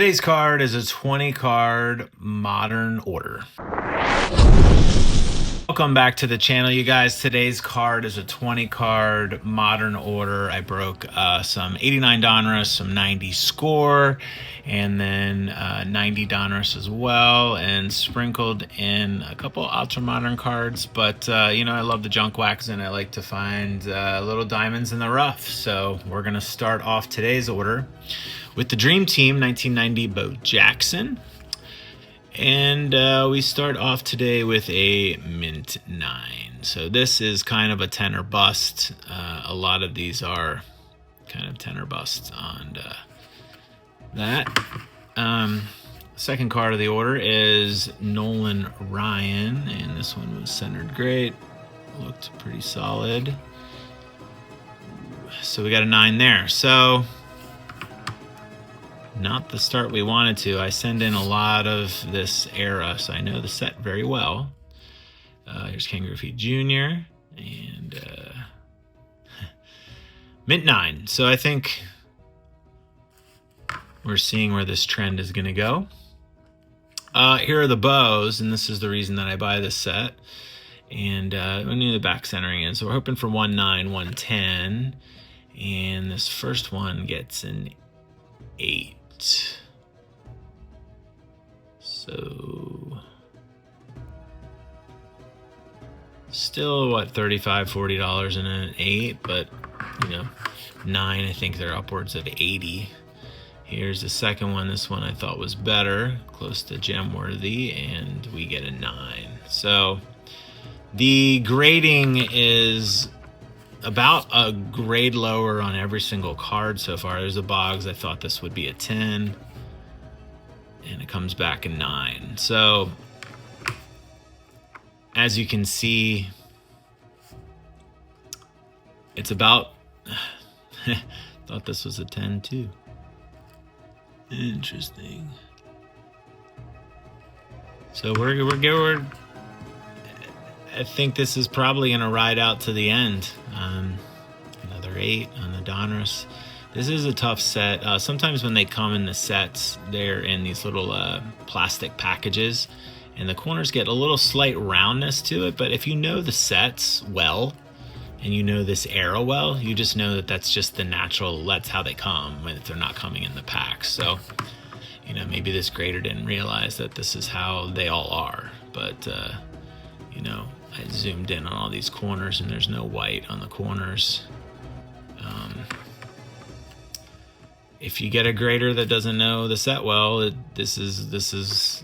Today's card is a 20 card modern order. Welcome back to the channel, you guys. Today's card is a 20 card modern order. I broke some 89 Donruss, some 90 score, and then 90 Donruss as well, and sprinkled in a couple ultra modern cards. But you know, I love the junk wax and I like to find little diamonds in the rough. So we're gonna start off today's order with the Dream Team 1990 Bo Jackson. And we start off today with a mint 9. So this is kind of a 10 or bust. A lot of these are kind of 10 or busts on that. Second card of the order is Nolan Ryan, and this one was centered great. Looked pretty solid. So we got a 9 there. So not the start we wanted to. I send in a lot of this era, so I know the set very well. Here's Ken Griffey Jr. and mint 9. So I think we're seeing where this trend is going to go. Here are the bows, and this is the reason that I buy this set. And we knew the back centering in, so we're hoping for 1-9, 1-10, and this first one gets an 8. So still what, $35, $40 in an 8, but you know, 9, I think they're upwards of 80. Here's the second one. This one I thought was better, close to gem worthy, and we get a 9. So the grading is about a grade lower on every single card so far. There's a Boggs. I thought this would be a 10, and it comes back a 9. So as you can see, it's about thought this was a 10 too. Interesting. So we're I think this is probably going to ride out to the end. Another 8 on the Donruss. This is a tough set. Sometimes when they come in the sets, they're in these little plastic packages, and the corners get a little slight roundness to it. But if you know the sets well, and you know this era well, you just know that that's just the natural, that's how they come when they're not coming in the packs. So, you know, maybe this grader didn't realize that this is how they all are. But, you know, I zoomed in on all these corners, and there's no white on the corners. If you get a grader that doesn't know the set well, this is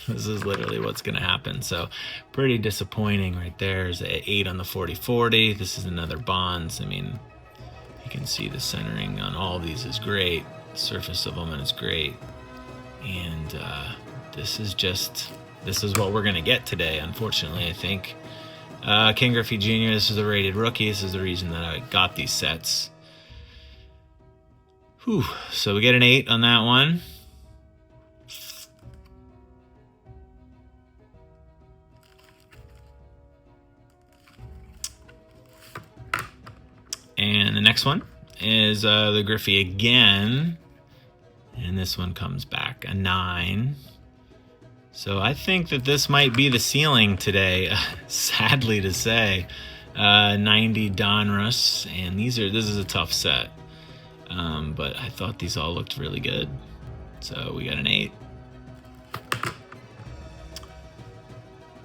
literally what's going to happen. So pretty disappointing right there. Is an 8 on the 40-40. This is another Bonds. I mean, you can see the centering on all these is great. The surface of them is great. And this is what we're going to get today, unfortunately, I think. Ken Griffey Jr., this is a rated rookie. This is the reason that I got these sets. Whew. So we get an 8 on that one. And the next one is the Griffey again. And this one comes back a 9. So I think that this might be the ceiling today, sadly to say. 90 Donruss, and this is a tough set. But I thought these all looked really good. So we got an 8.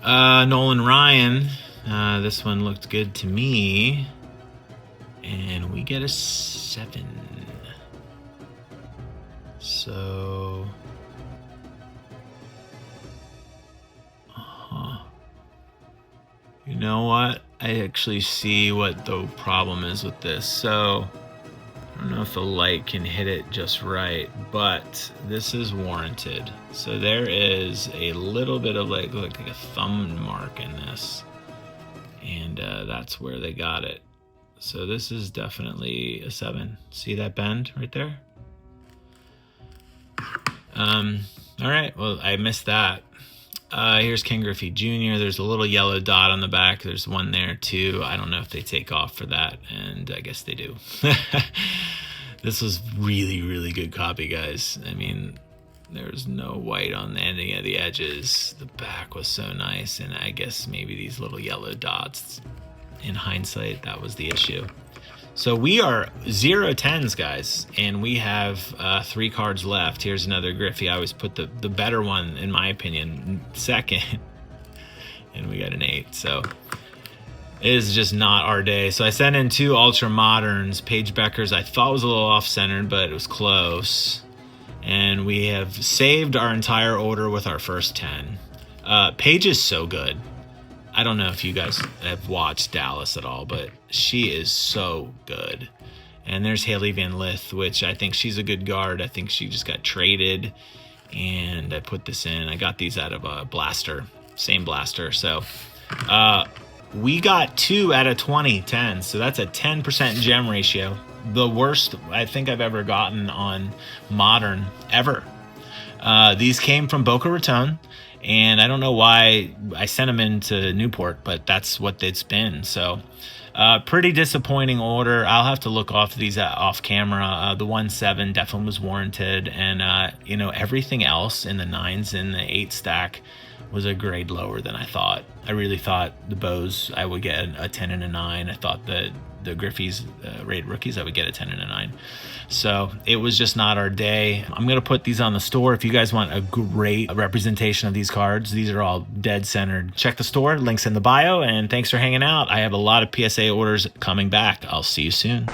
Nolan Ryan, this one looked good to me. And we get a 7. So you know what? I actually see what the problem is with this. So I don't know if the light can hit it just right, but this is warranted. So there is a little bit of like a thumb mark in this, and that's where they got it. So this is definitely a 7. See that bend right there? All right, well, I missed that. Here's Ken Griffey Jr. There's a little yellow dot on the back. There's one there too. I don't know if they take off for that, and I guess they do. This was really, really good copy, guys. I mean, there's no white on any of the edges. The back was so nice, and I guess maybe these little yellow dots, in hindsight, that was the issue. So we are 0-10s, guys, and we have 3 cards left. Here's another Griffey. I always put the better one, in my opinion, second, and we got an 8. So it is just not our day. So I sent in 2 Ultra Moderns. Paige Becker's I thought was a little off-centered, but it was close. And we have saved our entire order with our first 10. Paige is so good. I don't know if you guys have watched Dallas at all, but she is so good. And there's Haley Van Lith, which I think she's a good guard. I think she just got traded, and I put this in. I got these out of a blaster, same blaster. So we got 2 out of 20 10s, so that's a 10% gem ratio. The worst I think I've ever gotten on Modern ever. These came from Boca Raton. And I don't know why I sent them into Newport, but that's what it's been. So pretty disappointing order. I'll have to look off these off camera. The 1.7 definitely was warranted. And, you know, everything else in the 9s and the 8 stack was a grade lower than I thought. I really thought the Bows, I would get a 10 and a 9. I thought the Griffeys, rated rookies, I would get a 10 and a 9. So it was just not our day. I'm going to put these on the store. If you guys want a great representation of these cards, these are all dead centered. Check the store, links in the bio, and thanks for hanging out. I have a lot of PSA orders coming back. I'll see you soon.